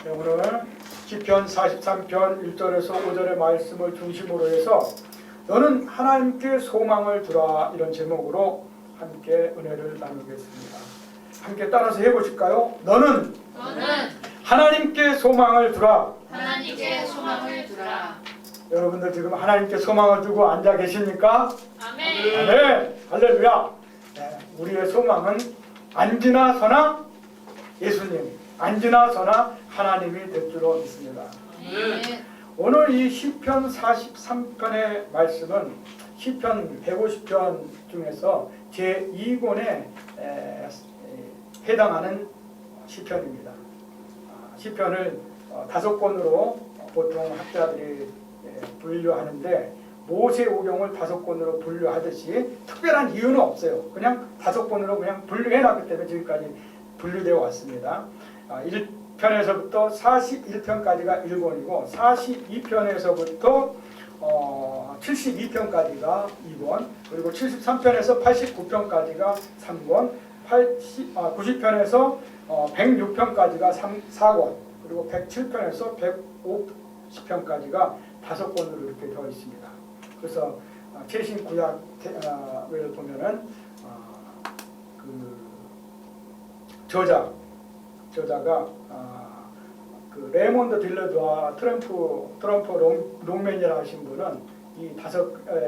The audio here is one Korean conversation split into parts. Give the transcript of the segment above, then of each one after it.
네, 오늘 시편 43편 1절에서 5절의 말씀을 중심으로 해서 너는 하나님께 소망을 두라, 이런 제목으로 함께 은혜를 나누겠습니다. 함께 따라서 해보실까요? 너는 하나님께 소망을 두라. 하나님께 소망을 두라. 여러분들 지금 하나님께 소망을 두고 앉아 계십니까? 아멘. 아멘. 할렐루야. 네, 우리의 소망은 안지나 서나 예수님, 안지나 서나 하나님이 될 줄로 믿습니다. 아멘. 오늘 이 시편 43편의 말씀은 시편 150편 중에서 제2권에 해당하는 시편입니다. 시편을 5권으로 보통 학자들이 분류하는데, 모세오경을 5권으로 분류하듯이 특별한 이유는 없어요. 그냥 5권으로 그냥 분류해놨기 때문에 지금까지 분류되어 왔습니다. 1편에서부터 41편까지가 1권이고 42편에서부터 72편까지가 2권, 그리고 73편에서 89편까지가 3권, 90편에서 106편까지가 4권, 그리고 107편에서 150편까지가 5권으로 이렇게 되어 있습니다. 그래서 최신 구약을 보면은 그 저자가 그 레몬드 딜러드와 트럼프 롱맨이라 하신 분은 이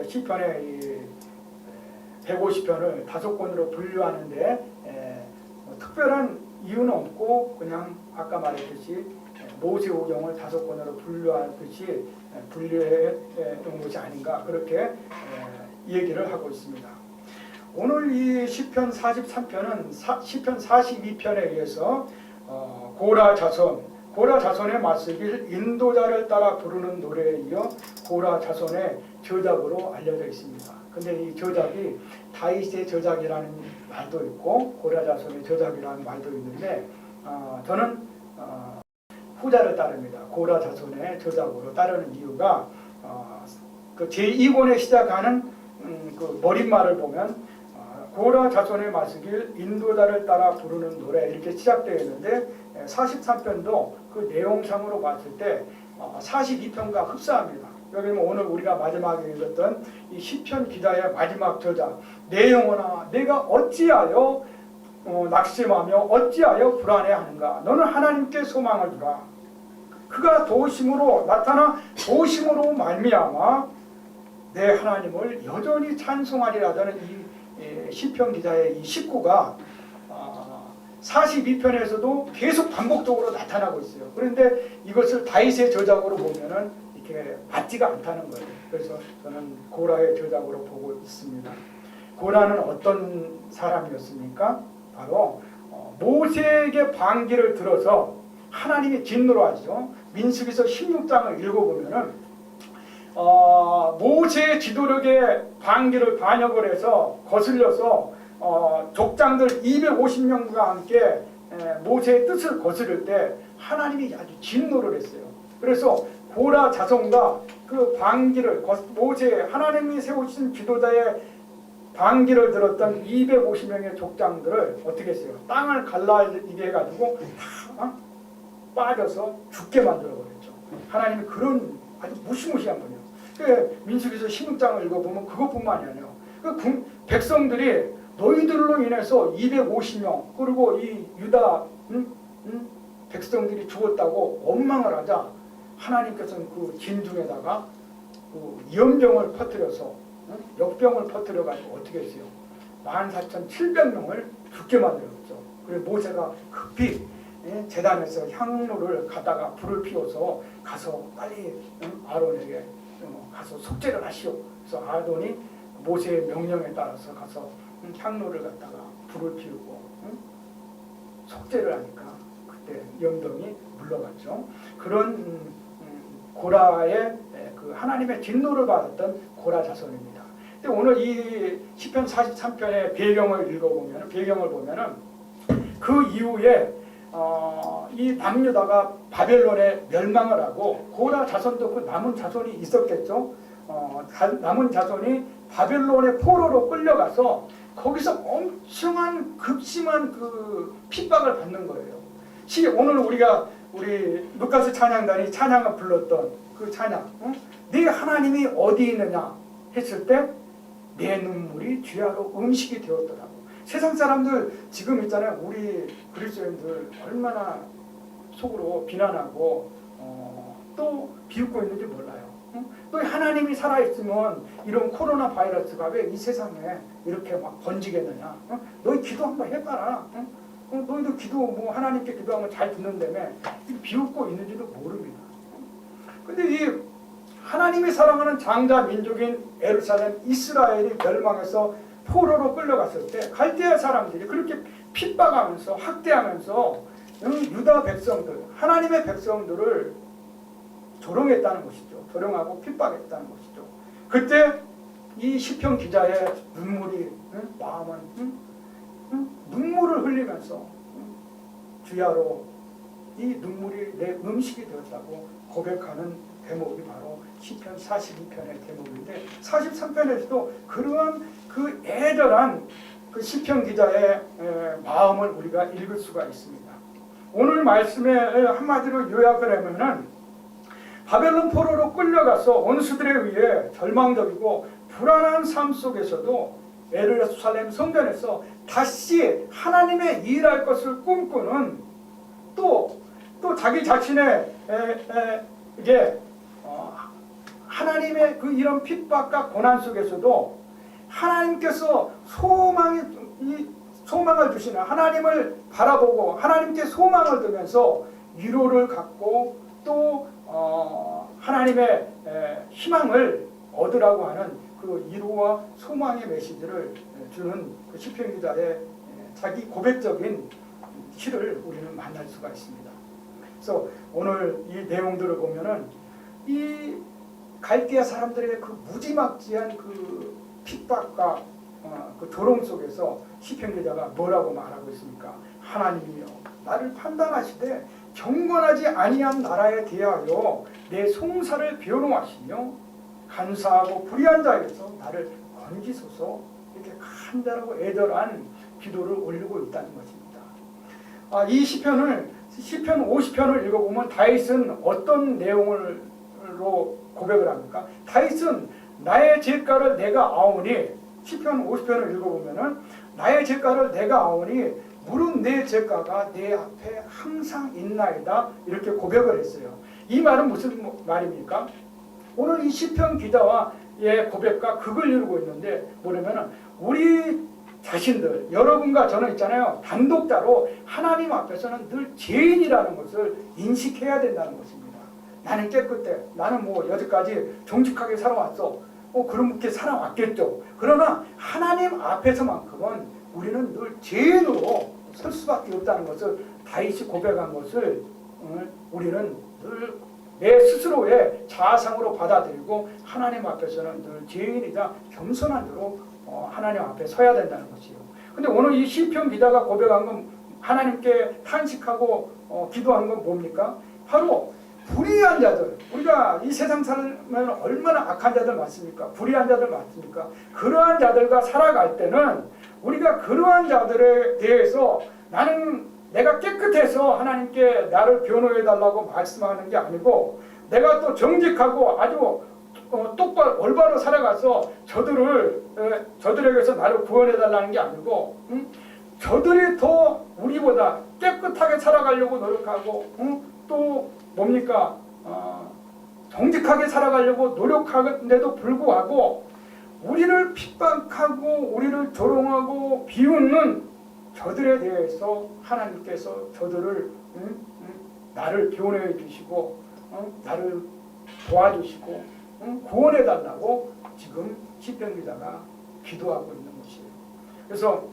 시편의 이 150편을 5권으로 분류하는데 뭐 특별한 이유는 없고, 그냥 아까 말했듯이 모세오경을 5권으로 분류하듯이 분류해 놓은 것이 아닌가, 그렇게 얘기를 하고 있습니다. 오늘 이 시편 43편은 시편 42편에 의해서 고라 자손의 맞서길 인도자를 따라 부르는 노래에 이어 고라 자손의 저작으로 알려져 있습니다. 근데 이 저작이 다윗의 저작이라는 말도 있고 고라 자손의 저작이라는 말도 있는데, 저는 후자를 따릅니다. 고라 자손의 저작으로 따르는 이유가 그 제2권에 시작하는 그 머릿말을 보면 고라 자손의 맞서길 인도자를 따라 부르는 노래, 이렇게 시작되어 있는데 43편도 그 내용상으로 봤을 때 42편과 흡사합니다. 여기는 오늘 우리가 마지막에 읽었던 이 시편 기자의 마지막 저자, 내 영혼아 내가 어찌하여 낙심하며 어찌하여 불안해하는가, 너는 하나님께 소망을 두라. 그가 도우심으로 나타나 도우심으로 말미암아 내 하나님을 여전히 찬송하리라는 이 시편 기자의 이 식구가 42편에서도 계속 반복적으로 나타나고 있어요. 그런데 이것을 다윗의 저작으로 보면은 이렇게 맞지가 않다는 거예요. 그래서 저는 고라의 저작으로 보고 있습니다. 고라는 어떤 사람이었습니까? 바로 모세에게 반기를 들어서 하나님이 진노로 하죠. 민수기서 16장을 읽어보면은 모세의 지도력에 반역을 해서 거슬려서 족장들 250명과 함께 모세의 뜻을 거스를 때 하나님이 아주 진노를 했어요. 그래서 고라 자손과 그 반기를 하나님이 세우신 지도자의 반기를 들었던 250명의 족장들을 어떻게 했어요? 땅을 갈라지게 해가지고 다 빠져서 죽게 만들어버렸죠. 하나님이 그런 아주 무시무시한 분이에요. 민수기서 16장을 읽어보면 그것뿐만이 아니에요. 그 백성들이 너희들로 인해서 250명 그리고 이 유다 백성들이 죽었다고 원망을 하자 하나님께서는 그 진중에다가 그 연병을 퍼뜨려서 역병을 퍼뜨려가지고 어떻게 했어요? 14,700명을 죽게 만들었죠. 그래서 모세가 급히 제단에서 향로를 갖다가 불을 피워서 가서 빨리 아론에게 가서 속죄를 하시오. 그래서 아론이 모세의 명령에 따라서 가서 향로를 갖다가 불을 피우고 속죄를 하니까 그때 연병이 물러갔죠. 그런 고라의 그 하나님의 진노를 받았던 고라 자손입니다. 근데 오늘 이 시편 43편의 배경을 보면은 그 이후에 이 남유다가 바벨론에 멸망을 하고 고라 자손도 그 남은 자손이 있었겠죠. 남은 자손이 바벨론의 포로로 끌려가서 거기서 엄청난 극심한 그 핍박을 받는 거예요. 오늘 우리가 우리 루카스 찬양단이 찬양을 불렀던 그 찬양, 네 하나님이 어디 있느냐 했을 때 내 눈물이 주야로 음식이 되었더라고. 세상 사람들 지금 있잖아요. 우리 그리스도인들 얼마나 속으로 비난하고 또 비웃고 있는지 몰라요. 또 하나님이 살아있으면 이런 코로나 바이러스가 왜 이 세상에 이렇게 막 번지겠느냐. 너희 기도 한번 해봐라. 너희도 기도 뭐 하나님께 기도하면 잘 듣는다며 비웃고 있는지도 모릅니다. 근데 이 하나님이 사랑하는 장자 민족인 예루살렘 이스라엘이 멸망해서 포로로 끌려갔을 때 갈대아 사람들이 그렇게 핍박하면서 학대하면서 유다 백성들, 하나님의 백성들을 조롱했다는 것이죠. 조롱하고 핍박했다는 것이죠. 그때 이 시편 기자의 눈물이 마음은 눈물을 흘리면서 주야로 이 눈물이 내 음식이 되었다고 고백하는 대목이 바로 시편 42편의 대목인데 43편에서도 그러한 그 애절한 그 시편 기자의 마음을 우리가 읽을 수가 있습니다. 오늘 말씀에 한마디로 요약을 하면은 바벨론 포로로 끌려가서 원수들에 의해 절망적이고 불안한 삶 속에서도 예루살렘 성전에서 다시 하나님의 일할 것을 꿈꾸는 또 자기 자신의 이게 하나님의 그 이런 핍박과 고난 속에서도 하나님께서 소망을 주시는 하나님을 바라보고 하나님께 소망을 두면서 위로를 갖고 또 하나님의 희망을 얻으라고 하는 그 위로와 소망의 메시지를 주는 그 시편 기자의 자기 고백적인 시를 우리는 만날 수가 있습니다. 그래서 오늘 이 내용들을 보면은 이 갈대아 사람들의 그 무지막지한 그 핍박과 그 조롱 속에서 시편 기자가 뭐라고 말하고 있습니까? 하나님이여 나를 판단하시되 경건하지 아니한 나라에 대하여 내 송사를 변호하시며 간사하고 불의한 자에게서 나를 건지소서 이렇게 간절하고 애절한 기도를 올리고 있다는 것입니다. 이 시편 50편을 읽어보면 다윗은 어떤 내용으로 고백을 합니까? 다윗은 나의 죄가를 내가 아오니 시편 50편을 읽어보면은 나의 죄가를 내가 아오니 무릇 내 죄가가 내 앞에 항상 있나이다 이렇게 고백을 했어요. 이 말은 무슨 말입니까? 오늘 이 시편 기자와의 고백과 극을 이루고 있는데 뭐냐면은 우리 자신들 여러분과 저는 있잖아요. 단독자로 하나님 앞에서는 늘 죄인이라는 것을 인식해야 된다는 것입니다. 나는 깨끗해. 나는 뭐 여태까지 정직하게 살아왔어. 그렇게 살아왔겠죠. 그러나 하나님 앞에서만큼은 우리는 늘 죄인으로 설 수밖에 없다는 것을 다윗이 고백한 것을 우리는 늘 내 스스로의 자아상으로 받아들이고 하나님 앞에서는 늘 죄인이자 겸손한 자로 하나님 앞에 서야 된다는 것이에요. 근데 오늘 이 시편 기자가 고백한 건 하나님께 탄식하고 기도한 건 뭡니까? 바로 불의한 자들, 우리가 이 세상 살면 얼마나 악한 자들 많습니까? 불의한 자들 많습니까? 그러한 자들과 살아갈 때는 우리가 그러한 자들에 대해서 나는 내가 깨끗해서 하나님께 나를 변호해달라고 말씀하는 게 아니고 내가 또 정직하고 아주 똑바로 올바로 살아가서 저들에게서 나를 구원해달라는 게 아니고 저들이 더 우리보다 깨끗하게 살아가려고 노력하고 또 뭡니까? 정직하게 살아가려고 노력하는데도 불구하고 우리를 핍박하고 우리를 조롱하고 비웃는 저들에 대해서 하나님께서 저들을 나를 변호해 주시고 나를 도와주시고 구원해 달라고 지금 시편 기자가 기도하고 있는 것이에요. 그래서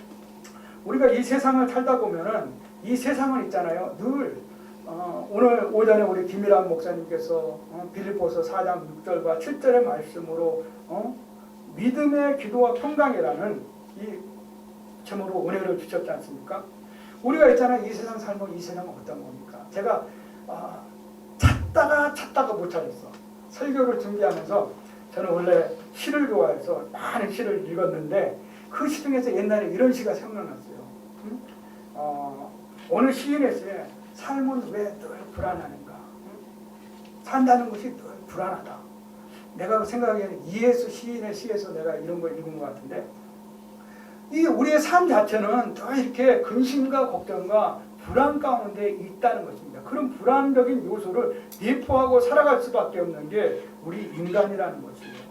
우리가 이 세상을 살다 보면은 이 세상은 있잖아요. 늘 오늘 오전에 우리 김일환 목사님께서 빌립보서 4장 6절과 7절의 말씀으로 믿음의 기도와 평강이라는 이 제목으로 은혜를 주셨지 않습니까? 우리가 있잖아요. 이 세상 살면 이 세상은 어떤 겁니까? 제가 찾다가 못 찾았어. 설교를 준비하면서 저는 원래 시를 좋아해서 많은 시를 읽었는데 그 시 중에서 옛날에 이런 시가 생각났어요. 어느 시인의 시에 삶은 왜 늘 불안하는가? 산다는 것이 늘 불안하다. 내가 생각하기에는 이예수 시인의 시에서 내가 이런 걸 읽은 것 같은데, 이 우리의 삶 자체는 더 이렇게 근심과 걱정과 불안 가운데 있다는 것입니다. 그런 불안적인 요소를 내포하고 살아갈 수밖에 없는 게 우리 인간이라는 것이에요.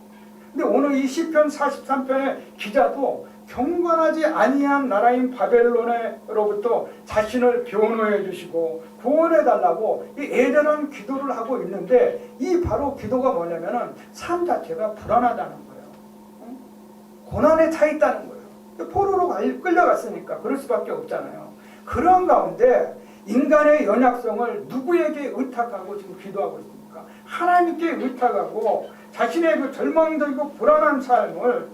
근데 오늘 이 시편 43편의 기자도 경건하지 아니한 나라인 바벨론으로부터 자신을 변호해 주시고 구원해 달라고 이 애절한 기도를 하고 있는데, 이 바로 기도가 뭐냐면은 삶 자체가 불안하다는 거예요. 고난에 차 있다는 거예요. 포로로 끌려갔으니까 그럴 수밖에 없잖아요. 그런 가운데 인간의 연약성을 누구에게 의탁하고 지금 기도하고 있습니까? 하나님께 의탁하고 자신의 그 절망적이고 불안한 삶을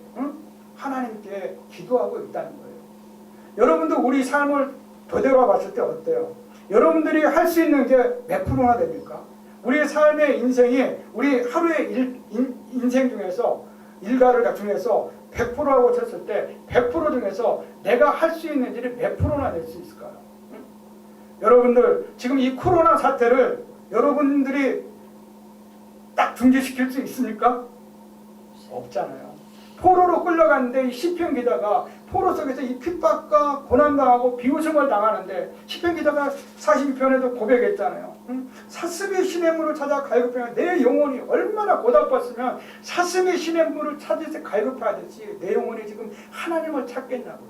하나님께 기도하고 있다는 거예요. 여러분도 우리 삶을 되돌아봤을 때 어때요? 여러분들이 할 수 있는 게 몇 프로나 됩니까? 우리의 삶의 인생이 우리 하루의 인생 중에서 일가를 중에서 100%라고 쳤을 때 100% 중에서 내가 할 수 있는 일이 몇 프로나 될 수 있을까요? 여러분들 지금 이 코로나 사태를 여러분들이 딱 중지시킬 수 있습니까? 없잖아요. 포로로 끌려갔는데 이 시편 기자가 포로 속에서 이 핍박과 고난당하고 비웃음을 당하는데, 시편 기자가 42편에도 고백했잖아요. 사슴이 시냇물을 찾아 갈급하면 내 영혼이 얼마나 고달팠으면 사슴이 시냇물을 찾아서 갈급하듯이 내 영혼이 지금 하나님을 찾겠냐고요.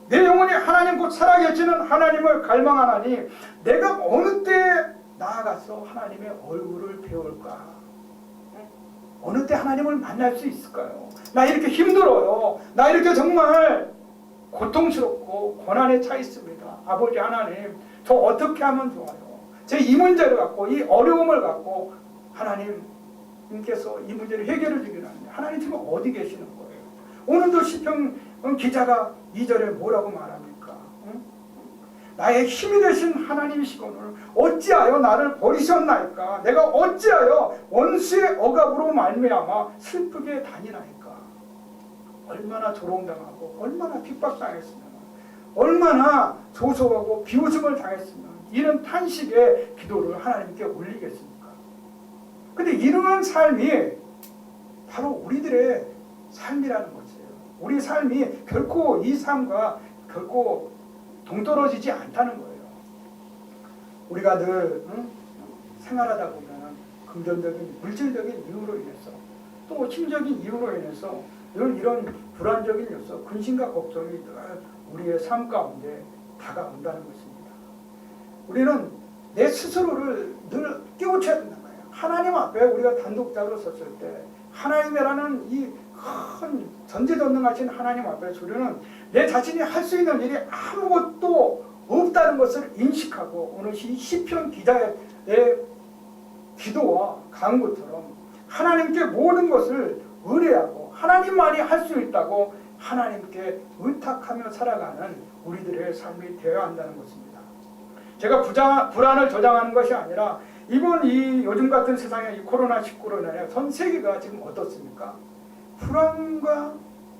내 영혼이 하나님 곧 살아계시는 하나님을 갈망하나니 내가 어느 때 나아가서 하나님의 얼굴을 배울까? 어느 때 하나님을 만날 수 있을까요? 나 이렇게 힘들어요. 나 이렇게 정말 고통스럽고 고난에 차 있습니다. 아버지 하나님, 저 어떻게 하면 좋아요? 제 이 문제를 갖고, 이 어려움을 갖고 하나님께서 이 문제를 해결해 주기를 합니다. 하나님 지금 어디 계시는 거예요? 오늘도 시편 기자가 2절에 뭐라고 말합니까? 나의 힘이 되신 하나님이시거늘 어찌하여 나를 버리셨나이까? 내가 어찌하여 원수의 억압으로 말미암아 슬프게 다니나이까? 얼마나 조롱당하고 얼마나 핍박당했으면, 얼마나 조소하고 비웃음을 당했으면 이런 탄식의 기도를 하나님께 올리겠습니까? 근데 이러한 삶이 바로 우리들의 삶이라는 것이에요. 우리 삶이 결코 이 삶과 결코 동떨어지지 않다는 거예요. 우리가 늘 생활하다 보면 금전적인 물질적인 이유로 인해서, 또 심적인 이유로 인해서 이런 불안적인 요소, 근심과 걱정이 늘 우리의 삶 가운데 다가온다는 것입니다. 우리는 내 스스로를 늘 깨우쳐야 된다는 거예요. 하나님 앞에 우리가 단독자로 섰을 때 하나님이라는 이 큰 전지전능하신 하나님 앞에서 우리는 내 자신이 할 수 있는 일이 아무것도 없다는 것을 인식하고, 오늘 이 시편 기자의 기도와 간구처럼 하나님께 모든 것을 의뢰하고 하나님만이 할 수 있다고 하나님께 의탁하며 살아가는 우리들의 삶이 되어야 한다는 것입니다. 제가 불안을 조장하는 것이 아니라, 이번 이 요즘 같은 세상에 이 코로나19로 인해 전 세계가 지금 어떻습니까? 불안과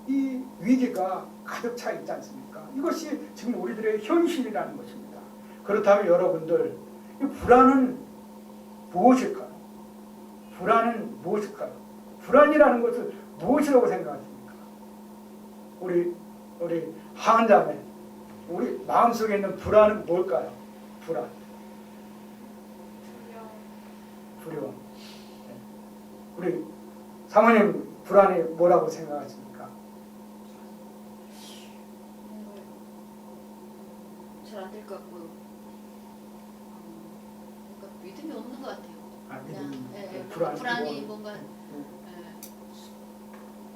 이 위기가 가득 차 있지 않습니까? 이것이 지금 우리들의 현실이라는 것입니다. 그렇다면 여러분들, 이 불안은 무엇일까요? 불안은 무엇일까요? 불안이라는 것을 무엇이라고 생각하십니까? 우리 하은자매, 우리 마음속에 있는 불안은 뭘까요? 불안. 두려움. 우리 사모님, 불안이 뭐라고 생각하십니까? 잘 안 될 것 같고, 그러니까 믿음이 없는 것 같아요. 불안이 뭔가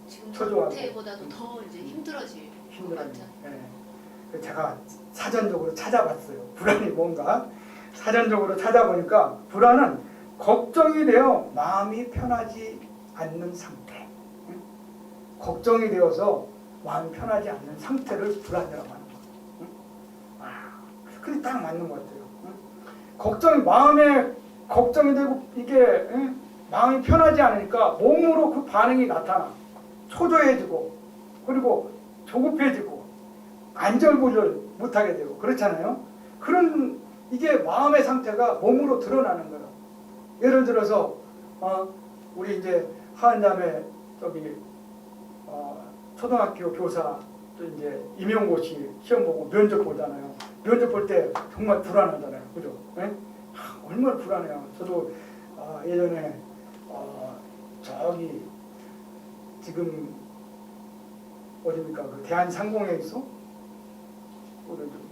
지금 상태보다도 더 이제 힘들어질 것 같은. 제가 사전적으로 찾아봤어요. 불안이 뭔가 사전적으로 찾아보니까, 불안은 걱정이 되어 마음이 편하지 않는 상태. 걱정이 되어서 마음이 편하지 않는 상태를 불안이라고 하는 거예요. 근데 딱 맞는 것 같아요. 마음에 걱정이 되고 이게 마음이 편하지 않으니까 몸으로 그 반응이 나타나. 초조해지고, 그리고 조급해지고, 안절부절 못하게 되고, 그렇잖아요. 그런 이게 마음의 상태가 몸으로 드러나는 거예요. 예를 들어서 우리 이제 하은자매 저기 초등학교 교사 또 이제 임용고시 시험 보고 면접 보잖아요. 면접 볼 때 정말 불안하잖아요. 그죠? 네? 얼마나 불안해요. 저도 예전에 저기 지금 어디입니까? 그 대한상공회 있어?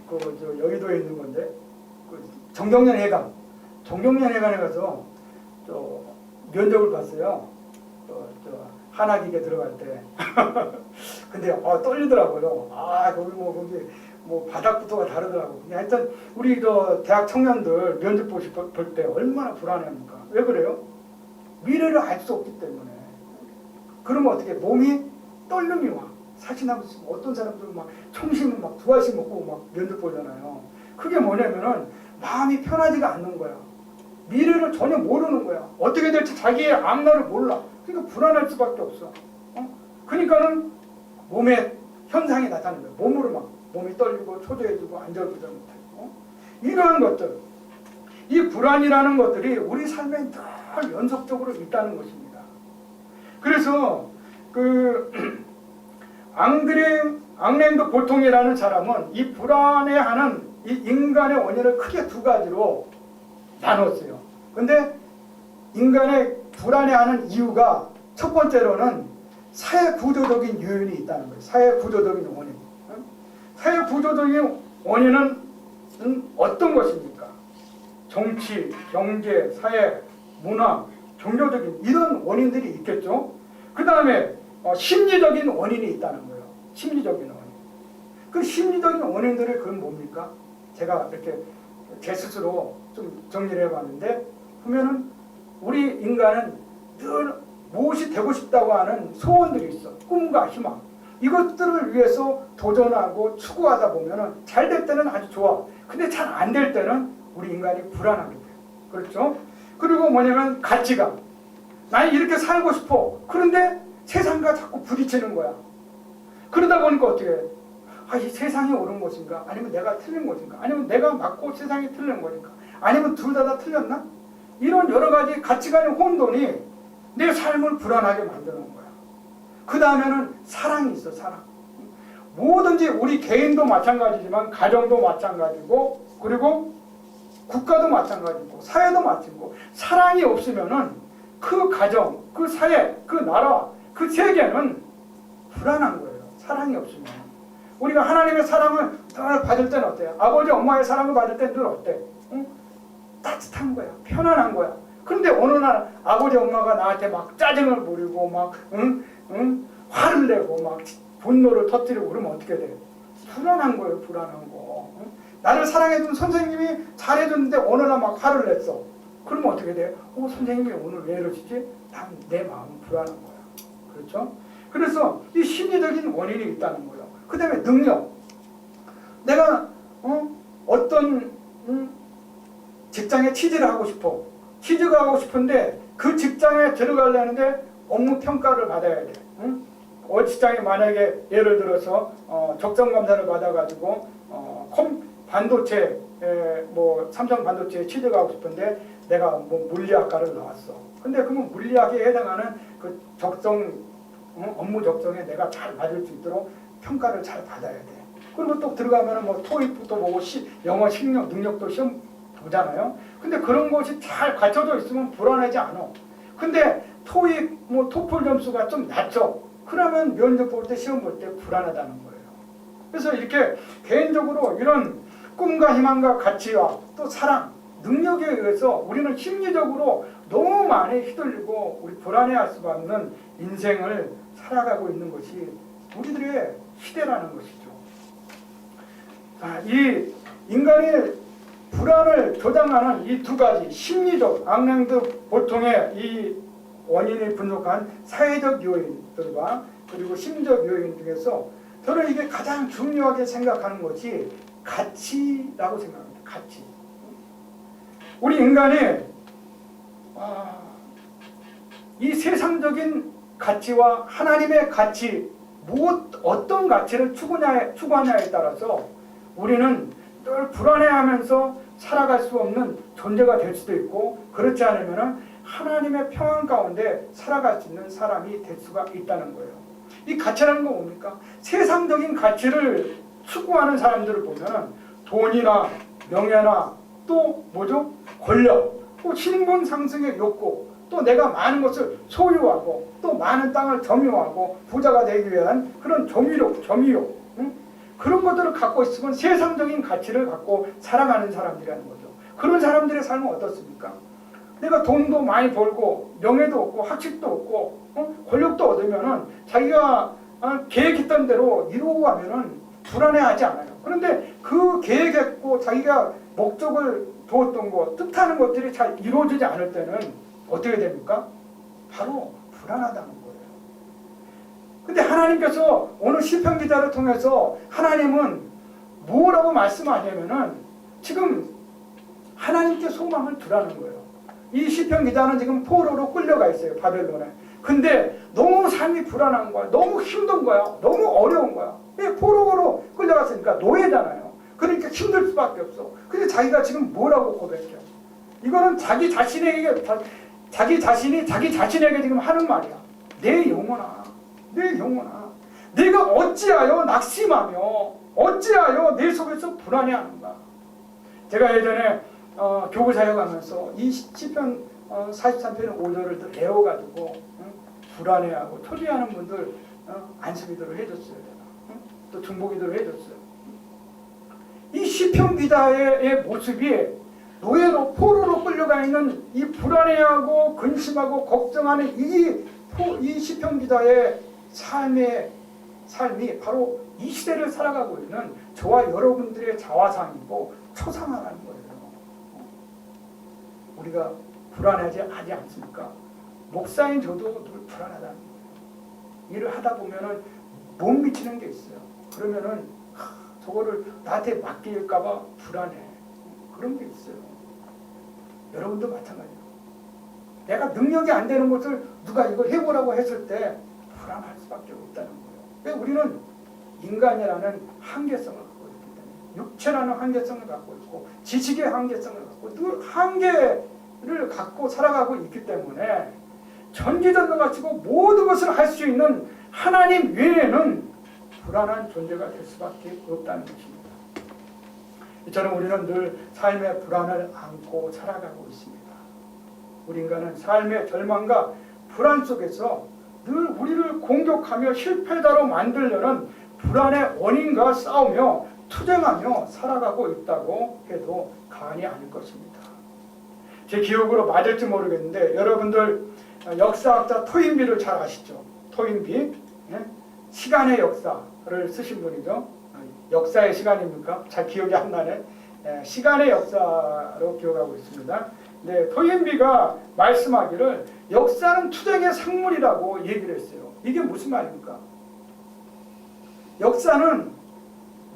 저 여의도에 있는 건데 그 정경련회관 정경련회관에 가서 저 면접을 봤어요. 저 한화기계 들어갈 때. 근데 떨리더라고요. 거기 거기 바닥부터가 다르더라고. 하여튼 우리 저 대학 청년들 면접 볼 때 얼마나 불안해합니까? 왜 그래요? 미래를 알 수 없기 때문에. 그러면 어떻게 몸이 떨림이 와. 사진하고 어떤 사람들은 막 청심을 막 2알씩 먹고 막 면접 보잖아요. 그게 뭐냐면은 마음이 편하지가 않는 거야. 미래를 전혀 모르는 거야. 어떻게 될지 자기의 앞날을 몰라. 그러니까 불안할 수밖에 없어. 그러니까는 몸에 현상이 나타나는 거야. 몸으로 막 몸이 떨리고 초조해지고 안절부절 못하고. 이러한 것들, 이 불안이라는 것들이 우리 삶에 늘 연속적으로 있다는 것입니다. 그래서 그 앙랭드 보통이라는 사람은 이 불안해하는 이 인간의 원인을 크게 2가지로 나눴어요. 근데 인간의 불안해하는 이유가 첫 번째로는 사회구조적인 요인이 있다는 거예요. 사회구조적인 원인. 사회구조적인 원인은 어떤 것입니까? 정치, 경제, 사회, 문화, 종교적인 이런 원인들이 있겠죠. 그 다음에 심리적인 원인이 있다는 거예요. 심리적인 원인. 그 심리적인 원인들이 그건 뭡니까? 제가 이렇게 제 스스로 좀 정리를 해봤는데 보면은 우리 인간은 늘 무엇이 되고 싶다고 하는 소원들이 있어. 꿈과 희망. 이것들을 위해서 도전하고 추구하다 보면은 잘 될 때는 아주 좋아. 근데 잘 안 될 때는 우리 인간이 불안하게 돼요. 그렇죠? 그리고 뭐냐면 가치관. 나는 이렇게 살고 싶어. 그런데 세상과 자꾸 부딪히는 거야. 그러다 보니까 어떻게 해? 이 세상이 옳은 것인가? 아니면 내가 틀린 것인가? 아니면 내가 맞고 세상이 틀린 것인가? 아니면 둘 다 틀렸나? 이런 여러 가지 가치관의 혼돈이 내 삶을 불안하게 만드는 거야. 그 다음에는 사랑이 있어, 사랑. 뭐든지 우리 개인도 마찬가지지만 가정도 마찬가지고 그리고 국가도 마찬가지고 사회도 마찬가지고 사랑이 없으면은 그 가정, 그 사회, 그 나라, 그 세계는 불안한 거예요. 사랑이 없으면. 우리가 하나님의 사랑을 늘 받을 때는 어때요? 아버지, 엄마의 사랑을 받을 때는 늘 어때? 응? 따뜻한 거야. 편안한 거야. 그런데 어느 날 아버지, 엄마가 나한테 막 짜증을 부리고 막 화를 내고 막 분노를 터뜨리고 그러면 어떻게 돼? 불안한 거예요. 불안한 거. 응? 나를 사랑해준 선생님이 잘해줬는데 어느 날 막 화를 냈어. 그러면 어떻게 돼? 선생님이 오늘 왜 이러시지? 내 마음은 불안한 거야. 그렇죠? 그래서 이 심리적인 원인이 있다는 거예요. 그 다음에 능력. 내가 어떤 직장에 취직을 하고 싶어. 취직을 하고 싶은데 그 직장에 들어가려는데 업무 평가를 받아야 돼. 직장에 만약에 예를 들어서 적성 감사를 받아가지고 반도체 삼성 반도체에 취직하고 싶은데 내가 물리학과를 나왔어. 근데 그러면 물리학에 해당하는 그 적성 업무 적성에 내가 잘 맞을 수 있도록 평가를 잘 받아야 돼. 그리고 또 들어가면은 토익부터 보고 영어 실력 능력도 시험 보잖아요. 근데 그런 것이 잘 갖춰져 있으면 불안하지 않아. 근데 토익 토플 점수가 좀 낮죠. 그러면 면접 볼 때 시험 볼 때 불안하다는 거예요. 그래서 이렇게 개인적으로 이런 꿈과 희망과 가치와 또 사랑, 능력에 의해서 우리는 심리적으로 너무 많이 휘둘리고 우리 불안해할 수밖에 없는 인생을 살아가고 있는 것이 우리들의 시대라는 것이죠. 이 인간의 불안을 조장하는 이 2가지 심리적 앙랭드 보통의 이 원인이 분석한 사회적 요인들과 그리고 심리적 요인 중에서 저는 이게 가장 중요하게 생각하는 것이 가치라고 생각합니다. 가치. 우리 인간이 이 세상적인 가치와 하나님의 가치, 어떤 가치를 추구하냐에 따라서 우리는 늘 불안해하면서 살아갈 수 없는 존재가 될 수도 있고, 그렇지 않으면 하나님의 평안 가운데 살아갈 수 있는 사람이 될 수가 있다는 거예요. 이 가치라는 건 뭡니까? 세상적인 가치를 추구하는 사람들을 보면 돈이나 명예나 또 뭐죠? 권력, 또 신분 상승의 욕구, 또 내가 많은 것을 소유하고 또 많은 땅을 점유하고 부자가 되기 위한 그런 점유욕, 응? 그런 것들을 갖고 있으면 세상적인 가치를 갖고 살아가는 사람들이라는 거죠. 그런 사람들의 삶은 어떻습니까? 내가 돈도 많이 벌고 명예도 얻고 학식도 얻고 권력도 얻으면은 자기가 계획했던 대로 이루고 가면은 불안해하지 않아요. 그런데 그 계획했고 자기가 목적을 두었던 것, 뜻하는 것들이 잘 이루어지지 않을 때는 어떻게 됩니까? 바로 불안하다는 거예요. 근데 하나님께서 오늘 시편 기자를 통해서 하나님은 뭐라고 말씀하냐면은 지금 하나님께 소망을 두라는 거예요. 이 시편 기자는 지금 포로로 끌려가 있어요, 바벨론에. 근데 너무 삶이 불안한 거야. 너무 힘든 거야. 너무 어려운 거야. 포로로 끌려갔으니까 노예잖아요. 그러니까 힘들 수밖에 없어. 근데 자기가 지금 뭐라고 고백해요? 이거는 자기 자신이 자기 자신에게 지금 하는 말이야. 내 영혼아, 내가 어찌하여 낙심하며 어찌하여 내 속에서 불안해하는가. 제가 예전에 교구 사역하면서 이 시편 43편 5절을 외워가지고 불안해하고 토지하는 분들 안수기도를 해줬어요. 또 중보기도를 해줬어요. 이 시편 기자의 모습이 노예로 포로로 끌려가 있는 이 불안해하고 근심하고 걱정하는 이 시편 기자의 삶이 바로 이 시대를 살아가고 있는 저와 여러분들의 자화상이고 초상화라는 거예요. 우리가 불안하지 않습니까? 목사인 저도 늘 불안하다는 거예요. 일을 하다 보면은 못 미치는 게 있어요. 그러면은 저거를 나한테 맡길까봐 불안해. 그런 게 있어요. 여러분도 마찬가지예요. 내가 능력이 안 되는 것을 누가 이걸 해보라고 했을 때 불안할 수밖에 없다는 거예요. 우리는 인간이라는 한계성을 갖고 있기 때문에, 육체라는 한계성을 갖고 있고 지식의 한계성을 갖고 늘 한계를 갖고 살아가고 있기 때문에 전지전능하시고 모든 것을 할 수 있는 하나님 외에는 불안한 존재가 될 수밖에 없다는 것입니다. 이처럼 우리는 늘 삶의 불안을 안고 살아가고 있습니다. 우리 인간은 삶의 절망과 불안 속에서 늘 우리를 공격하며 실패자로 만들려는 불안의 원인과 싸우며 투쟁하며 살아가고 있다고 해도 과언이 아닐 것입니다. 제 기억으로 맞을지 모르겠는데 여러분들 역사학자 토인비를 잘 아시죠? 토인비, 시간의 역사를 쓰신 분이죠. 역사의 시간입니까? 잘 기억이 안 나네. 시간의 역사로 기억하고 있습니다. 네, 토인비가 말씀하기를 역사는 투쟁의 상물이라고 얘기를 했어요. 이게 무슨 말입니까? 역사는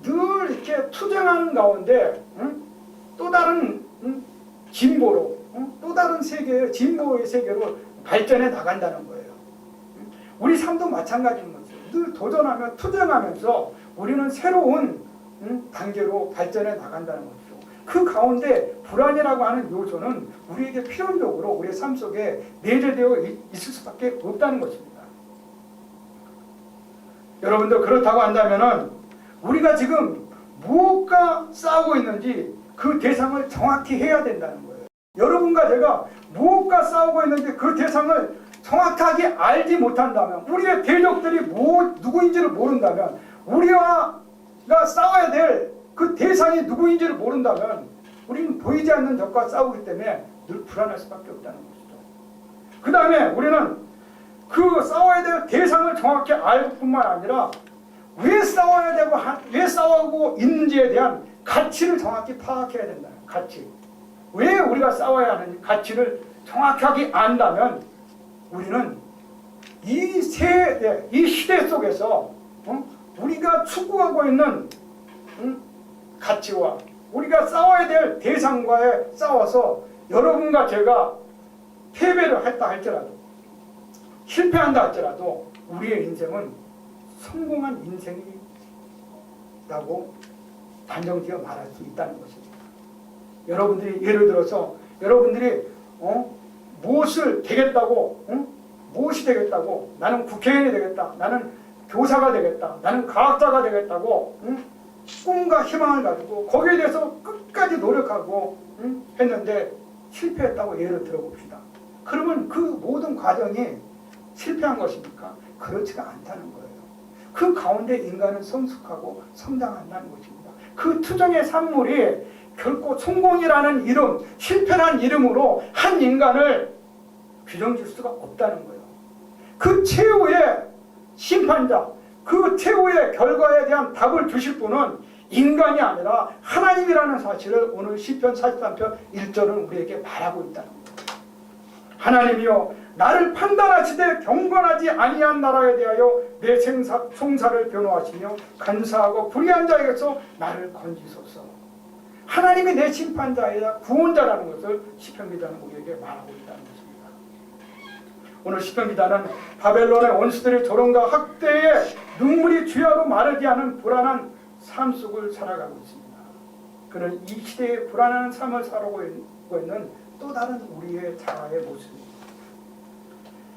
늘 이렇게 투쟁하는 가운데 또 다른 진보로, 또 다른 세계의 진보의 세계로 발전해 나간다는 거예요. 우리 삶도 마찬가지인 거죠. 늘 도전하며 투쟁하면서 우리는 새로운 단계로 발전해 나간다는 거죠. 그 가운데 불안이라고 하는 요소는 우리에게 필연적으로 우리의 삶 속에 내재되어 있을 수밖에 없다는 것입니다. 여러분들 그렇다고 한다면은 우리가 지금 무엇과 싸우고 있는지 그 대상을 정확히 해야 된다는 거예요. 여러분과 제가 무엇과 싸우고 있는지 그 대상을 정확하게 알지 못한다면, 우리의 대적들이 누구인지를 모른다면, 우리가 싸워야 될 그 대상이 누구인지를 모른다면 우리는 보이지 않는 적과 싸우기 때문에 늘 불안할 수밖에 없다는 것이죠. 그 다음에 우리는 그 싸워야 될 대상을 정확히 알 뿐만 아니라 왜 싸워야 되고 왜 싸우고 있는지에 대한 가치를 정확히 파악해야 된다. 가치. 왜 우리가 싸워야 하는지 가치를 정확하게 안다면 우리는 이 시대 속에서 우리가 추구하고 있는 가치와 우리가 싸워야 될 대상과의 싸워서 여러분과 제가 패배를 했다 할지라도, 실패한다 할지라도 우리의 인생은 성공한 인생이라고 단정지어 말할 수 있다는 것입니다. 여러분들이 예를 들어서 여러분들이 무엇을 되겠다고, 무엇이 되겠다고, 나는 국회의원이 되겠다, 나는 교사가 되겠다, 나는 과학자가 되겠다고 꿈과 희망을 가지고 거기에 대해서 끝까지 노력하고 했는데 실패했다고 예를 들어봅시다. 그러면 그 모든 과정이 실패한 것입니까? 그렇지가 않다는 거예요. 그 가운데 인간은 성숙하고 성장한다는 것입니다. 그 투정의 산물이 결코 성공이라는 이름, 실패란 이름으로 한 인간을 규정질 수가 없다는 거예요. 그 최후의 심판자, 그 최후의 결과에 대한 답을 주실 분은 인간이 아니라 하나님이라는 사실을 오늘 시편 43편 1절은 우리에게 말하고 있다는 거예요. 하나님이여 나를 판단하시되 경건하지 아니한 나라에 대하여 내 송사를 변호하시며 간사하고 불의한 자에게서 나를 건지소서. 하나님이 내 심판자이자 구원자라는 것을 시편 기자는 우리에게 말하고 있다는 것입니다. 오늘 시편 기자는 바벨론의 원수들의 조롱과 학대에 눈물이 주야로 마르지 않은 불안한 삶 속을 살아가고 있습니다. 그는 이 시대의 불안한 삶을 살아가고 있는 또 다른 우리의 자아의 모습입니다.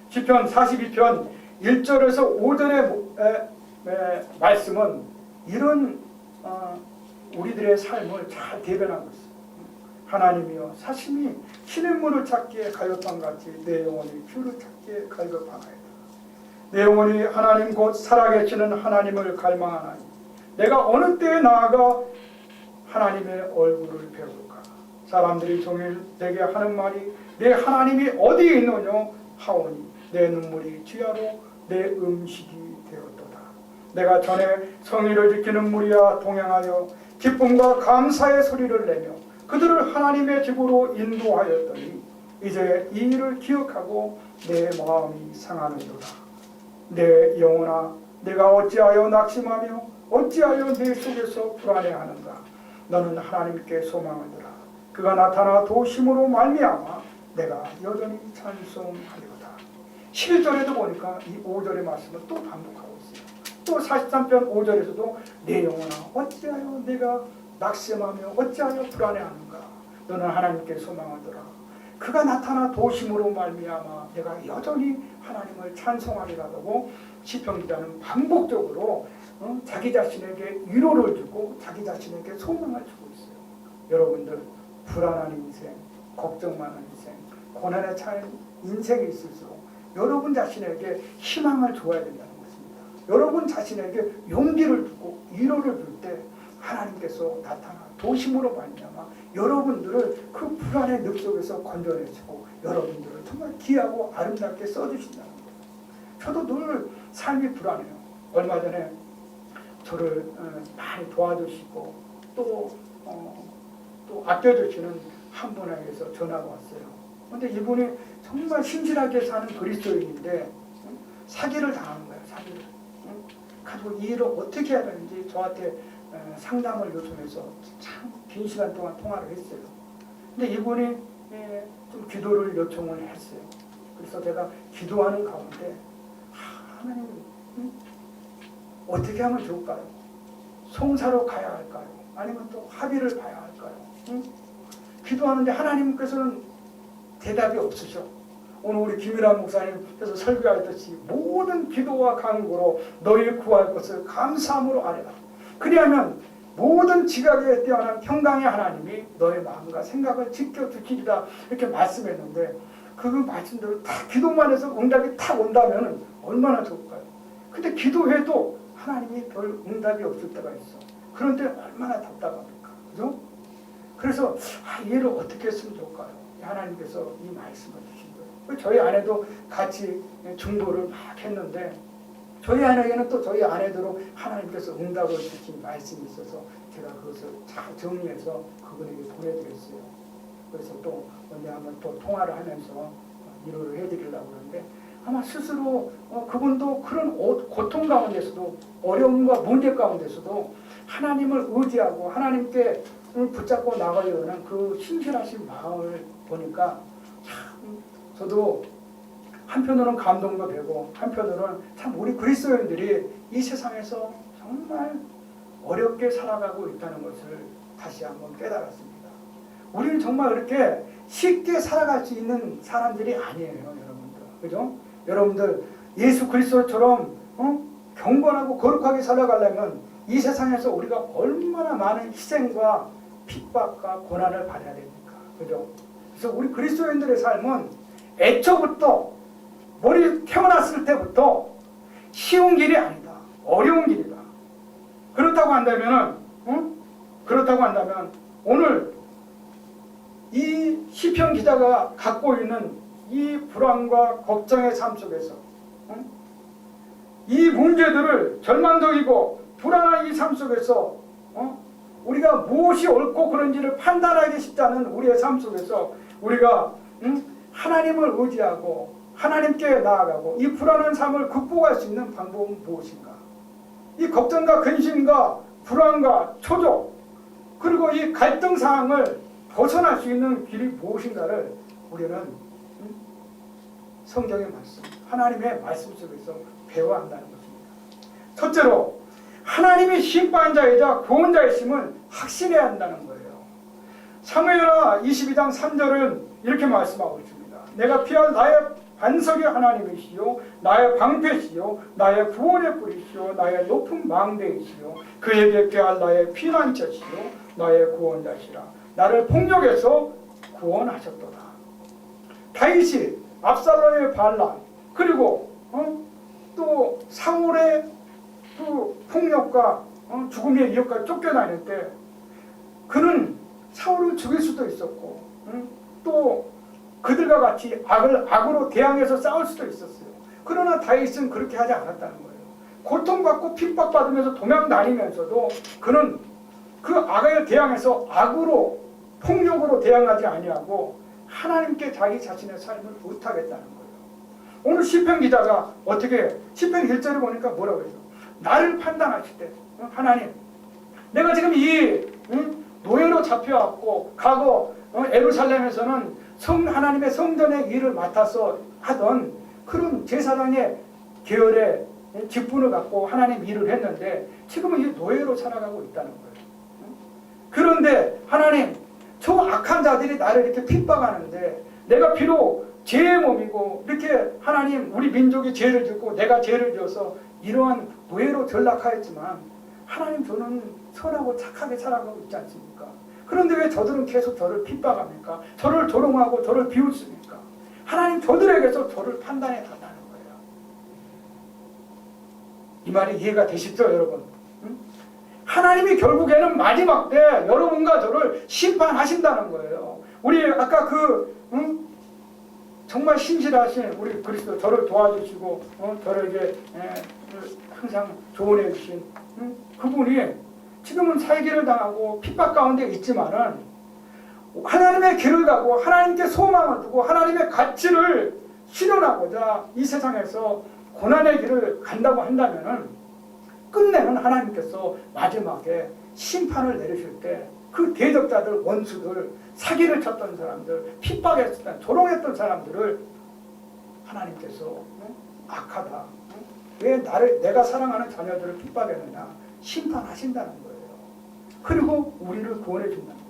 시편 42편 1절에서 5절의 말씀은 이런 우리들의 삶을 잘 대변하고 있습니다. 하나님이여 사심이 시냇물을 찾기에 갈급함같이 내 영혼이 뷰를 찾기에 갈급하나이다. 내 영혼이 하나님 곧 살아계시는 하나님을 갈망하나니 내가 어느 때에 나아가 하나님의 얼굴을 배울까. 사람들이 종일 내게 하는 말이 내 하나님이 어디에 있느냐 하오니 내 눈물이 주야로 내 음식이 되었도다. 내가 전에 성의를 지키는 무리와 동행하여 기쁨과 감사의 소리를 내며 그들을 하나님의 집으로 인도하였더니 이제 이 일을 기억하고 내 마음이 상하는도다. 내 영혼아 내가 어찌하여 낙심하며 어찌하여 내 속에서 불안해하는가. 너는 하나님께 소망을 두라. 그가 나타나 도심으로 말미암아 내가 여전히 찬송하리로다. 11절에도 보니까 이 5절의 말씀을 또 반복하고 있어요. 또 43편 5절에서도 내 영혼아 어찌하여 내가 낙심하며 어찌하여 불안해하는가. 너는 하나님께 소망을 두라. 그가 나타나 도심으로 말미암아 내가 여전히 하나님을 찬송하리라고 시편 기자는 반복적으로 자기 자신에게 위로를 주고 자기 자신에게 소망을 주고 있어요. 여러분들 불안한 인생, 걱정 많은 인생, 고난에 차인 인생이 있을수록 여러분 자신에게 희망을 줘야 된다는 것입니다. 여러분 자신에게 용기를 주고 위로를 줄 때 하나님께서 나타나 도심으로 말미암아 여러분들을 그 불안의 늪 속에서 건져내시고 여러분들을 정말 귀하고 아름답게 써주신다는 거예요. 저도 늘 삶이 불안해요. 얼마 전에 저를 많이 도와주시고 또 아껴주시는 한 분에게서 전화가 왔어요. 그런데 이분이 정말 신실하게 사는 그리스도인인데 사기를 당한 거예요. 사기를. 가지고 이 일을 어떻게 해야 되는지 저한테 상담을 요청해서 참 긴 시간 동안 통화를 했어요. 근데 이분이 좀 기도를 요청을 했어요. 그래서 제가 기도하는 가운데 하나님 어떻게 하면 좋을까요? 송사로 가야 할까요? 아니면 또 합의를 봐야 할까요? 기도하는데 하나님께서는 대답이 없으셔. 오늘 우리 김일환 목사님께서 설교하듯이 모든 기도와 간구로 너희 구할 것을 감사함으로 아뢰라. 그리하면 모든 지각에 뛰어난 평강의 하나님이 너의 마음과 생각을 지켜주시리라 이렇게 말씀했는데 그 말씀대로 다 기도만 해서 응답이 탁 온다면 얼마나 좋을까요? 근데 기도해도 하나님이 별 응답이 없을 때가 있어. 그런 때 얼마나 답답합니까? 그죠? 그래서 이 일을 어떻게 했으면 좋을까요? 하나님께서 이 말씀을 주신 거예요. 저희 아내도 같이 중보를 막 했는데 저희 아내에게는 또 저희 아내대로 하나님께서 응답을 주신 말씀이 있어서 제가 그것을 잘 정리해서 그분에게 보내드렸어요. 그래서 또 언제 한번 또 통화를 하면서 위로를 해드리려고 그러는데 아마 스스로 그분도 그런 고통 가운데서도 어려움과 문제 가운데서도 하나님을 의지하고 하나님께 붙잡고 나가려는 그 신실하신 마음을 보니까 참 저도 한편으로는 감동도 되고 한편으로는 참 우리 그리스도인들이 이 세상에서 정말 어렵게 살아가고 있다는 것을 다시 한번 깨달았습니다. 우리는 정말 그렇게 쉽게 살아갈 수 있는 사람들이 아니에요, 여러분들. 그죠? 여러분들 예수 그리스도처럼 경건하고 거룩하게 살아가려면 이 세상에서 우리가 얼마나 많은 희생과 핍박과 고난을 받아야 됩니까? 그죠? 그래서 우리 그리스도인들의 삶은 애초부터 머리 태어났을 때부터 쉬운 길이 아니다. 어려운 길이다. 그렇다고 한다면 오늘 이 시편 기자가 갖고 있는 이 불안과 걱정의 삶 속에서 이 문제들을 절망적이고 불안한 이 삶 속에서 우리가 무엇이 옳고 그른지를 판단하기 쉽지 않은 우리의 삶 속에서 우리가 하나님을 의지하고 하나님께 나아가고 이 불안한 삶을 극복할 수 있는 방법은 무엇인가? 이 걱정과 근심과 불안과 초조 그리고 이 갈등 상황을 벗어날 수 있는 길이 무엇인가를 우리는 성경의 말씀, 하나님의 말씀 속에서 배워야 한다는 것입니다. 첫째로 하나님이 심판자이자 구원자이심을 확신해야 한다는 거예요. 사무엘하 22장 3절은 이렇게 말씀하고 있습니다. 내가 피할 나의 반석의 하나님이시요 나의 방패시요 나의 구원의 뿌리시요 나의 높은 망대이시요 그에게 피할 나의 피난처시요 나의 구원자시라. 나를 폭력에서 구원하셨도다. 다윗이 압살롬의 반란 그리고 또 사울의 또 폭력과 죽음의 위협과 쫓겨다닐 때 그는 사울을 죽일 수도 있었고 또 그들과 같이 악으로 대항해서 싸울 수도 있었어요. 그러나 다윗은 그렇게 하지 않았다는 거예요. 고통받고 핍박받으면서 도망 다니면서도 그는 그 악을 대항해서 악으로 폭력으로 대항하지 아니하고 하나님께 자기 자신의 삶을 부탁했다는 거예요. 오늘 시편 기자가 어떻게 시편 1절을 보니까 뭐라고 해요? 나를 판단하실 때 하나님 내가 지금 이 노예로 잡혀왔고 과거 예루살렘에서는 하나님의 성전의 일을 맡아서 하던 그런 제사장의 계열의 직분을 갖고 하나님 일을 했는데 지금은 이 노예로 살아가고 있다는 거예요. 그런데 하나님 저 악한 자들이 나를 이렇게 핍박하는데 내가 비록 죄의 몸이고 이렇게 하나님 우리 민족이 죄를 짓고 내가 죄를 지어서 이러한 노예로 전락하였지만 하나님 저는 선하고 착하게 살아가고 있지 않습니까? 그런데 왜 저들은 계속 저를 핍박합니까? 저를 조롱하고 저를 비웃습니까? 하나님 저들에게서 저를 판단해 달라는 거예요. 이 말이 이해가 되시죠, 여러분? 하나님이 결국에는 마지막 때 여러분과 저를 심판하신다는 거예요. 우리 아까 정말 신실하신 우리 그리스도 저를 도와주시고 저를 항상 조언해 주신 그분이 지금은 살기를 당하고 핍박 가운데 있지만은 하나님의 길을 가고 하나님께 소망을 두고 하나님의 가치를 실현하고자 이 세상에서 고난의 길을 간다고 한다면은 끝내는 하나님께서 마지막에 심판을 내리실 때 그 대적자들, 원수들, 사기를 쳤던 사람들, 핍박했던, 조롱했던 사람들을 하나님께서 악하다. 왜 내가 사랑하는 자녀들을 핍박했느냐? 심판하신다는 거예요. 그리고 우리를 구원해 준다는 거예요.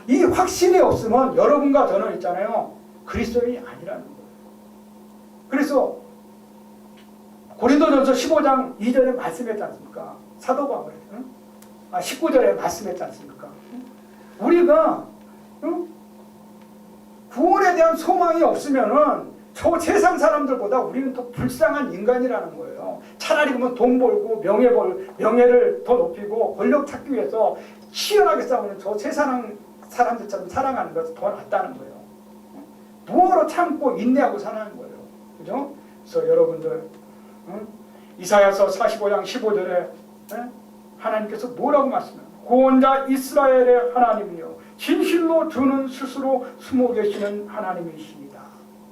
이 확신이 없으면 여러분과 저는 있잖아요. 그리스도인이 아니라는 거예요. 그래서 고린도전서 15장 2절에 말씀했지 않습니까? 사도 바울이 19절에 말씀했지 않습니까? 우리가 구원에 대한 소망이 없으면은 저 세상 사람들보다 우리는 더 불쌍한 인간이라는 거예요. 차라리 그러면 돈 벌고 명예를 더 높이고 권력 찾기 위해서 치열하게 싸우는 저 세상 사람들처럼 살아가는 것이 더 낫다는 거예요. 무엇으로 참고 인내하고 사는 거예요. 그죠? 그래서 여러분들 이사야서 45장 15절에 하나님께서 뭐라고 말씀해요? 구원자 이스라엘의 하나님이요 진실로 주는 스스로 숨어 계시는 하나님이십니다.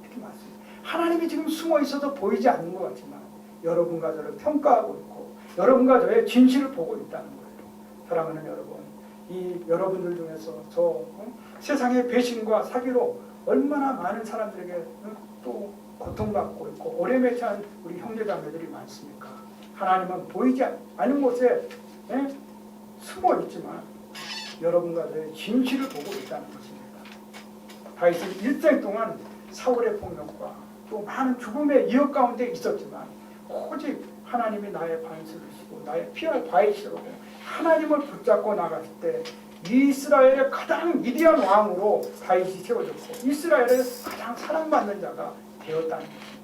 이렇게 말씀해요. 하나님이 지금 숨어 있어서 보이지 않는 것 같지만 여러분과 저를 평가하고 있고 여러분과 저의 진실을 보고 있다는 거예요. 사랑하는 여러분, 이 여러분들 중에서 저 세상의 배신과 사기로 얼마나 많은 사람들에게 또 고통받고 있고 어려움에 처한 우리 형제자매들이 많습니까? 하나님은 보이지 않는 곳에 숨어 있지만 여러분과 저의 진실을 보고 있다는 것입니다. 다윗은 일생 동안 사울의 폭력과 또 많은 죽음의 이역 가운데 있었지만 오직 하나님이 나의 반석이시고 나의 피할 바위시라고 하나님을 붙잡고 나갔을 때 이스라엘의 가장 위대한 왕으로 다윗이 세워졌고 이스라엘의 가장 사랑받는 자가 되었다는 것입니다.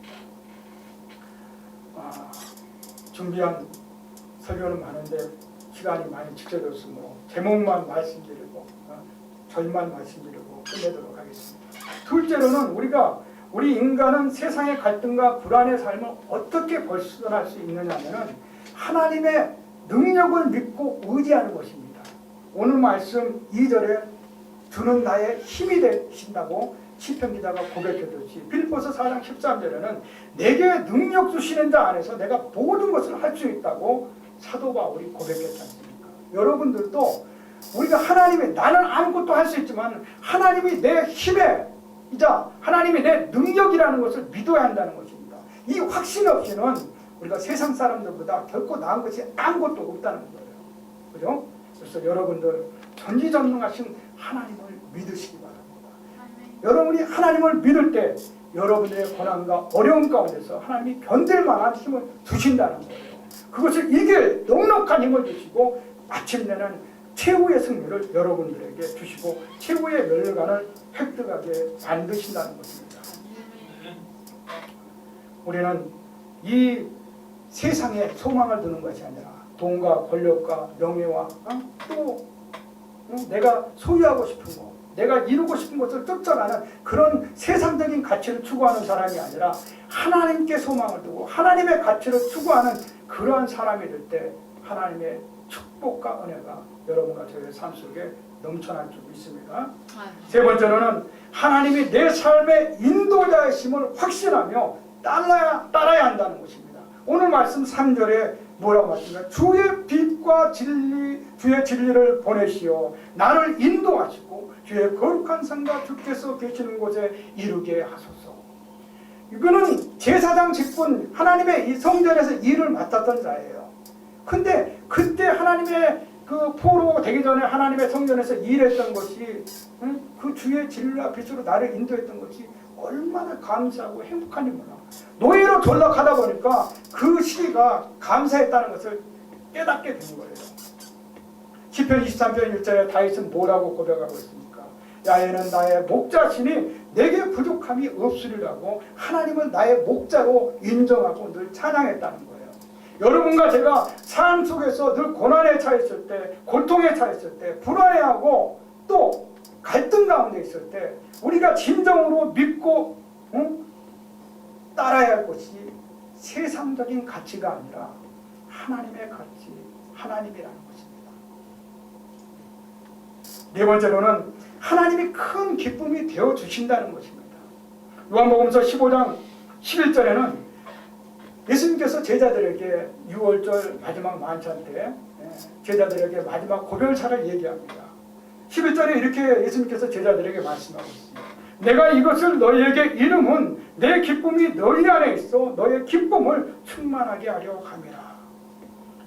준비한 설교는 많은데 시간이 많이 지쳐져서 제목만 말씀드리고 절만 말씀드리고 끝내도록 하겠습니다. 둘째로는 우리 인간은 세상의 갈등과 불안의 삶을 어떻게 벗어날 수 있느냐면 하나님의 능력을 믿고 의지하는 것입니다. 오늘 말씀 2절에 주는 나의 힘이 되신다고 시편 기자가 고백했듯이 빌립보서 4장 13절에는 내게 능력 주시는 자 안에서 내가 모든 것을 할 수 있다고 사도 바울이 고백했지 않습니까? 여러분들도 우리가 나는 아무것도 할 수 있지만 하나님이 내 힘이자 하나님이 내 능력이라는 것을 믿어야 한다는 것입니다. 이 확신 없이는 우리가 세상 사람들보다 결코 나은 것이 아무것도 없다는 거예요. 그죠? 그래서 여러분들 전지전능하신 하나님을 믿으시기 바랍니다. 여러분이 하나님을 믿을 때 여러분의 고난과 어려움 가운데서 하나님이 견딜 만한 힘을 주신다는 거예요. 그것을 이길 넉넉한 힘을 주시고 마침내는 최후의 승리를 여러분들에게 주시고 최후의 멸관을 획득하게 만드신다는 것입니다. 우리는 이 세상에 소망을 두는 것이 아니라 돈과 권력과 명예와 또 내가 소유하고 싶은 것, 내가 이루고 싶은 것을 쫓아가는 그런 세상적인 가치를 추구하는 사람이 아니라 하나님께 소망을 두고 하나님의 가치를 추구하는 그러한 사람이 될 때 하나님의 축복과 은혜가 여러분과 저의 삶 속에 넘쳐날 줄 믿습니다. 세 번째로는 하나님이 내 삶의 인도자이심을 확신하며 따라야 한다는 것입니다. 오늘 말씀 3절에 뭐라고 말씀하십니까? 주의 빛과 주의 진리를 보내시어 나를 인도하시고 주의 거룩한 성과 주께서 계시는 곳에 이르게 하소서. 이거는 제사장 직분 하나님의 이 성전에서 일을 맡았던 자예요. 근데 그때 하나님의 그 포로 되기 전에 하나님의 성전에서 일했던 것이 그 주의 진리와 빛으로 나를 인도했던 것이 얼마나 감사하고 행복한 일이구나. 노예로 전락하다 보니까 그 시기가 감사했다는 것을 깨닫게 된 거예요. 시편 23편 1절에 다윗은 뭐라고 고백하고 있습니까? 야훼는 나의 목자시니 내게 부족함이 없으리라고 하나님을 나의 목자로 인정하고 늘 찬양했다는 거예요. 여러분과 제가 삶 속에서 늘 고난에 처했을 때, 고통에 처했을 때, 불안해하고 또 갈등 가운데 있을 때 우리가 진정으로 믿고 따라야 할 것이 세상적인 가치가 아니라 하나님의 가치, 하나님이라는 것입니다. 네 번째로는 하나님이 큰 기쁨이 되어주신다는 것입니다. 요한복음서 15장 11절에는 예수님께서 제자들에게 6월절 마지막 만찬 때 제자들에게 마지막 고별사를 얘기합니다. 11절에 이렇게 예수님께서 제자들에게 말씀하고 있습니다. 내가 이것을 너희에게 이름은 내 기쁨이 너희 안에 있어 너의 기쁨을 충만하게 하려 함이라.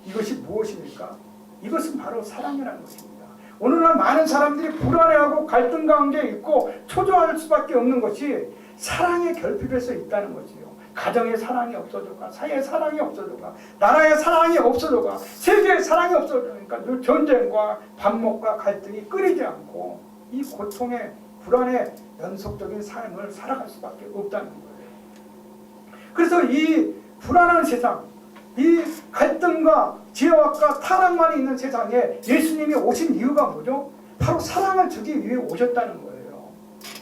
이것이 무엇입니까? 이것은 바로 사랑이라는 것입니다. 오늘날 많은 사람들이 불안해하고 갈등 가운데 있고 초조할 수밖에 없는 것이 사랑의 결핍에서 있다는 것이요. 가정의 사랑이 없어져가, 사회의 사랑이 없어져가, 나라의 사랑이 없어져가, 세계의 사랑이 없어져가니까 늘 전쟁과 반목과 갈등이 끊이지 않고 이 고통의 불안의 연속적인 삶을 살아갈 수밖에 없다는 거예요. 그래서 이 불안한 세상, 이 갈등과 지혜와 타락만이 있는 세상에 예수님이 오신 이유가 뭐죠? 바로 사랑을 주기 위해 오셨다는 거예요.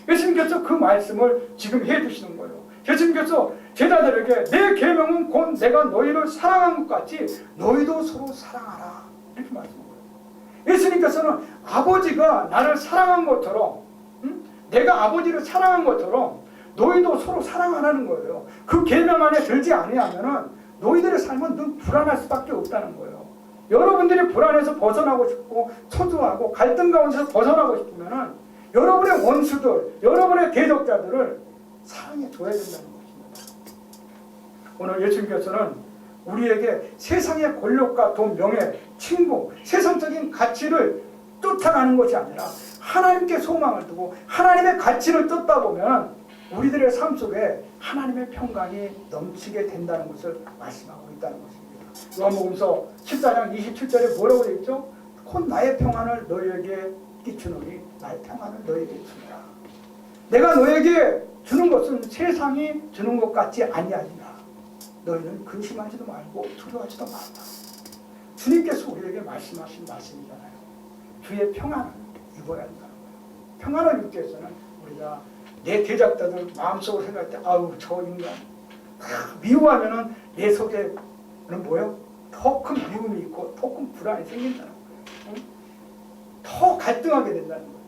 예수님께서 그 말씀을 지금 해주시는 거예요. 예수님께서 제자들에게 내 계명은 곧 내가 너희를 사랑한 것 같이 너희도 서로 사랑하라 이렇게 말씀한 거예요. 예수님께서는 아버지가 나를 사랑한 것처럼 내가 아버지를 사랑한 것처럼 너희도 서로 사랑하라는 거예요. 그 계명 안에 들지 아니하면은 너희들의 삶은 늘 불안할 수밖에 없다는 거예요. 여러분들이 불안해서 벗어나고 싶고 초조하고 갈등 가운데서 벗어나고 싶으면은 여러분의 원수들, 여러분의 대적자들을 사랑해 줘야 된다는 것입니다. 오늘 예수님께서는 우리에게 세상의 권력과 돈, 명예, 친구, 세상적인 가치를 쫓아가는 것이 아니라 하나님께 소망을 두고 하나님의 가치를 뜯다 보면 우리들의 삶 속에 하나님의 평강이 넘치게 된다는 것을 말씀하고 있다는 것입니다. 요한복음서 14장 27절에 뭐라고 되어 있죠? 곧 나의 평안을 너희에게 끼치노니 나의 평안을 너희에게 주노라. 내가 너에게 주는 것은 세상이 주는 것 같지 아니하니라. 너희는 근심하지도 말고 두려워하지도 말라. 주님께서 우리에게 말씀하신 말씀이잖아요. 주의 평안을 입어야 한다는 거예요. 평안을 입기 위해서는 우리가 내 대적자들 마음속으로 생각할 때 아우 저 인간 미워하면은 내 속에는 뭐요? 더 큰 미움이 있고 더 큰 불안이 생긴다는 거예요. 응? 더 갈등하게 된다는 거예요.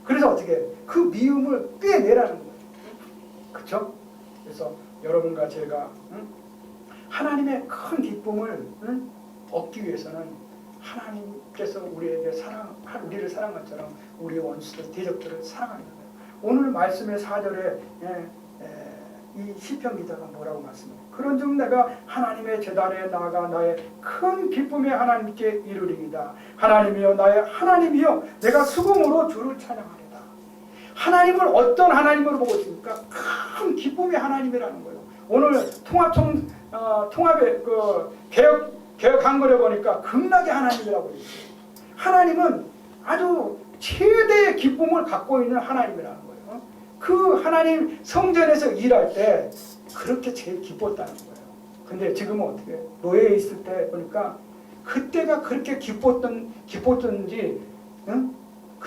그래서 어떻게 그 미움을 빼내라는 거예요. 그렇죠? 그래서 여러분과 제가 하나님의 큰 기쁨을 얻기 위해서는 하나님께서 우리에게 우리를 사랑한 것처럼 우리의 원수들, 대적들을 사랑하는 거예요. 오늘 말씀의 4절에 이 시편 기자가 뭐라고 말씀해요? 그런즉 내가 하나님의 제단에 나아가 나의 큰 기쁨의 하나님께 이르리이다. 하나님이여 나의 하나님이여 내가 수금으로 주를 찬양하리다. 하나님을 어떤 하나님으로 보고 있습니까? 큰 기쁨의 하나님이라는 거예요. 오늘 통합의 개혁한 거를 보니까 극락의 하나님이라고 있어요. 하나님은 아주 최대의 기쁨을 갖고 있는 하나님이라는 거예요. 그 하나님 성전에서 일할 때 그렇게 제일 기뻤다는 거예요. 근데 지금은 어떻게 노예에 있을 때 보니까 그때가 그렇게 기뻤던지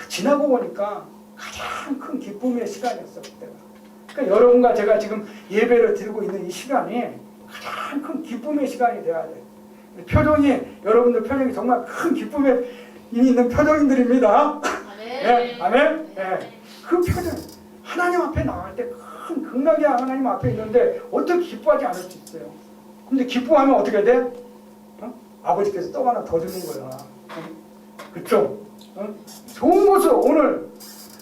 지나고 보니까 가장 큰 기쁨의 시간이었어 그때가. 그러니까 여러분과 제가 지금 예배를 드리고 있는 이 시간이 가장 큰 기쁨의 시간이 돼야 돼요. 여러분들 표정이 정말 큰 기쁨에 있는 표정들입니다. 네, 아멘. 네. 그 표정, 하나님 앞에 나갈 때 큰 극락의 하나님 앞에 있는데 어떻게 기뻐하지 않을 수 있어요? 근데 기뻐하면 어떻게 돼? 아버지께서 떡 하나 더 주는 거야. 그쵸? 좋은 것을 오늘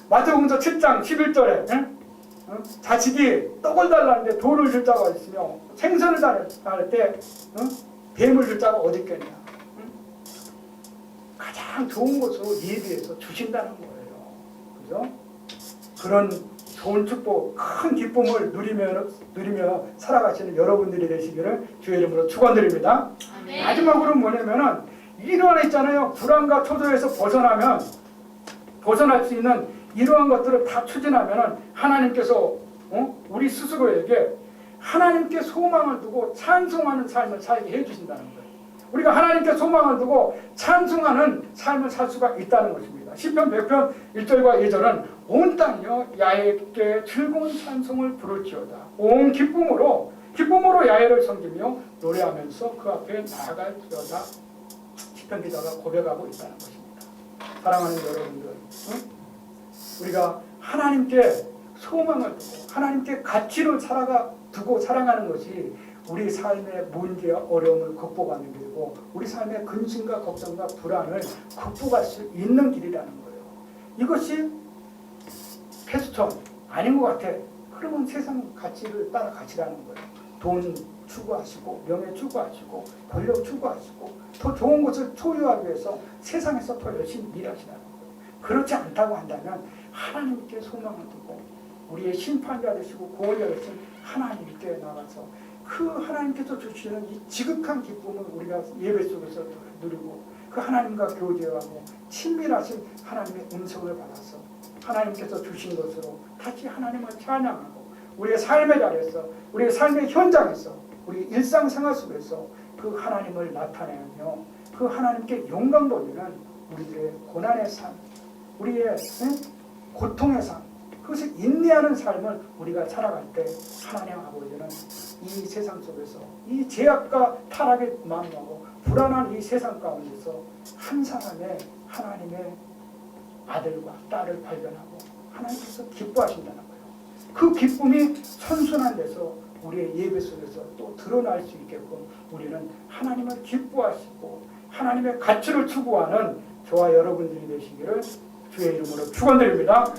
마태복음서 7장 11절에 자식이 떡을 달라는데 돌을 줄 자가 있으며 생선을 달할 때 뱀을 줄 자가 어디 있겠냐. 가장 좋은 것으로 예비해서 주신다는 거예요. 그죠? 그런 좋은 축복, 큰 기쁨을 누리며 살아가시는 여러분들이 되시기를 주의 이름으로 축원드립니다. 네. 마지막으로 뭐냐면은 이러한 있잖아요. 불안과 초조에서 벗어날 수 있는 이러한 것들을 다 추진하면은 하나님께서 우리 스스로에게 하나님께 소망을 두고 찬송하는 삶을 살게 해주신다는 거예요. 우리가 하나님께 소망을 두고 찬송하는 삶을 살 수가 있다는 것입니다. 시편 100편 1절과 2절은 온 땅이여 야훼께 즐거운 찬송을 부를지어다. 온 기쁨으로 야훼를 섬기며 노래하면서 그 앞에 나아갈지어다. 시편 기자가 고백하고 있다는 것입니다. 사랑하는 여러분들, 우리가 하나님께 소망을 두고 하나님께 가치를 두고 살아가는 것이 우리 삶의 문제와 어려움을 극복하는 길이고 우리 삶의 근심과 걱정과 불안을 극복할 수 있는 길이라는 거예요. 이것이 패스턴 아닌 것 같아. 그러면 세상 가치를 따라 가시라는 거예요. 돈 추구하시고 명예 추구하시고 권력 추구하시고 더 좋은 것을 소유하기 위해서 세상에서 더 열심히 일하시라는 거예요. 그렇지 않다고 한다면 하나님께 소망을 두고 우리의 심판자 되시고 구원자 되신 하나님께 나가서 그 하나님께서 주시는 이 지극한 기쁨을 우리가 예배 속에서 누리고 그 하나님과 교제하고 친밀하신 하나님의 음성을 받아서 하나님께서 주신 것으로 다시 하나님을 찬양하고 우리의 삶의 자리에서 우리의 삶의 현장에서 우리 일상생활 속에서 그 하나님을 나타내며 그 하나님께 영광 돌리는 우리들의 고난의 삶, 우리의 고통의 삶, 그것을 인내하는 삶을 우리가 살아갈 때 하나님 아버지는 이 세상 속에서 이 제약과 타락에 만나고 불안한 이 세상 가운데서 한 사람의 하나님의 아들과 딸을 발견하고 하나님께서 기뻐하신다는 거예요. 그 기쁨이 선순환 돼서 우리의 예배 속에서 또 드러날 수 있게끔 우리는 하나님을 기뻐하시고 하나님의 가치를 추구하는 저와 여러분들이 되시기를 주의 이름으로 축원드립니다.